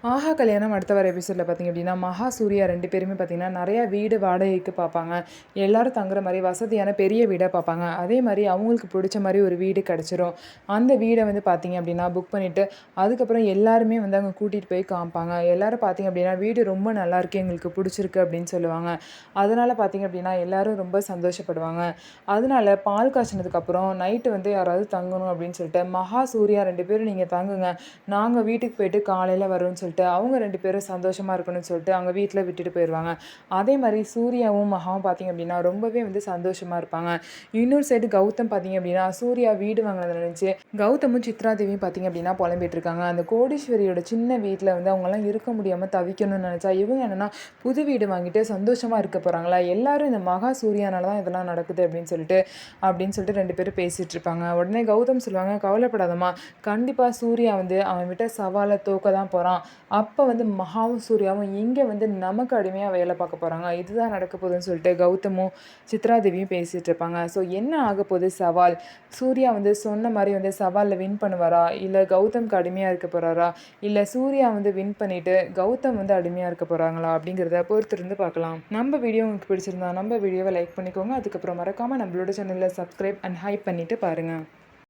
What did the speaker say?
ஆஹா கல்யாணம் அடுத்த வர எபிசோடில் பார்த்திங்க அப்படின்னா, மகா, சூர்யா 2 பேருமே பார்த்திங்கன்னா, நிறையா வீடு வாடகைக்கு பார்ப்பாங்க. எல்லாரும் தங்குற மாரி வசதியான பெரிய வீடா பார்ப்பாங்க. அதே மாரி அவங்களுக்கு பிடிச்ச மாரி ஒரு வீடு கிடச்சிரும். அந்த வீட வந்து பார்த்திங்க அப்படின்னா, புக் பண்ணிவிட்டு, அதுக்கப்புறம் எல்லாருமே வந்து அங்க கூட்டிகிட்டு போய் காமிப்பாங்க. எல்லாரும் பார்த்திங்க அப்படின்னா, "வீடு ரொம்ப நல்லாயிருக்கு, எங்களுக்கு பிடிச்சிருக்கு" அப்படின்னு சொல்லுவாங்க. அதனால பார்த்திங்க அப்படின்னா, எல்லாரும் ரொம்ப சந்தோஷப்படுவாங்க. அதனால பால் காய்ச்சினதுக்கப்புறம் நைட்டு வந்து யாராவது தங்கணும் அப்படின்னு சொல்லிட்டு, மகா, சூர்யா 2 பேரும் "நீங்க தங்குங்க. நாங்க வீட்டுக்கு போயிட்டு காலையில வரோம்ன்னு" சொல்லிட்டு அவங்க 2 பேரும் சந்தோஷமா இருக்கணும்னு சொல்லிட்டு அவங்க வீட்ல விட்டுட்டு போயிருவாங்க. அதே மாரி சூர்யாவும், மகாவும் பார்த்தீங்க அப்படின்னா, ரொம்பவே வந்து சந்தோஷமா இருப்பாங்க. இன்னொரு சைடு கௌதம் பார்த்தீங்க அப்படின்னா, சூர்யா வீடு வாங்கினத நினைச்சு கௌதமும், சித்ரா தேவியும் பார்த்தீங்க அப்படின்னா புலம்பிட்டு இருக்காங்க. அந்த கோடீஸ்வரியோட சின்ன வீட்ல வந்து அவங்கலாம் இருக்க முடியாம தவிக்கணும்னு நினைச்சா, இவங்க என்னன்னா புது வீடு வாங்கிட்டு சந்தோஷமா இருக்க போறாங்களா? எல்லாரும் இந்த மகா, சூர்யானால தான் இதெல்லாம் நடக்குது அப்படின்னு சொல்லிட்டு 2 பேரும் பேசிட்டு இருப்பாங்க. உடனே கௌதம் சொல்லுவாங்க, "கவலைப்படாதம்மா, கண்டிப்பா சூர்யா வந்து அவன் விட்ட சவால தோக்க தான் போறான். அப்போ வந்து மகாவும், சூர்யாவும் இங்கே வந்து நமக்கு அடிமையாக வேலை பார்க்க போகிறாங்க. இதுதான் நடக்க போகுதுன்னு சொல்லிட்டு கௌதமும், சித்ராதேவியும் பேசிகிட்டு இருப்பாங்க. ஸோ என்ன ஆக போகுது சவால்? சூர்யா வந்து சொன்ன மாதிரி வந்து சவாலில் வின் பண்ணுவாரா? இல்லை கௌதம்க்கு அடிமையாக இருக்க போகிறாரா? இல்லை சூர்யா வந்து வின் பண்ணிவிட்டு கௌதம் வந்து அடிமையாக இருக்க போகிறாங்களா? அப்படிங்கிறத பொறுத்திருந்து பார்க்கலாம். நம்ம வீடியோ உங்களுக்கு பிடிச்சிருந்தா நம்ம வீடியோவை லைக் பண்ணிக்கோங்க. அதுக்கப்புறம் மறக்காமல் நம்மளோட சேனலில் சப்ஸ்கிரைப் அண்ட் ஹைப் பண்ணிவிட்டு பாருங்கள்.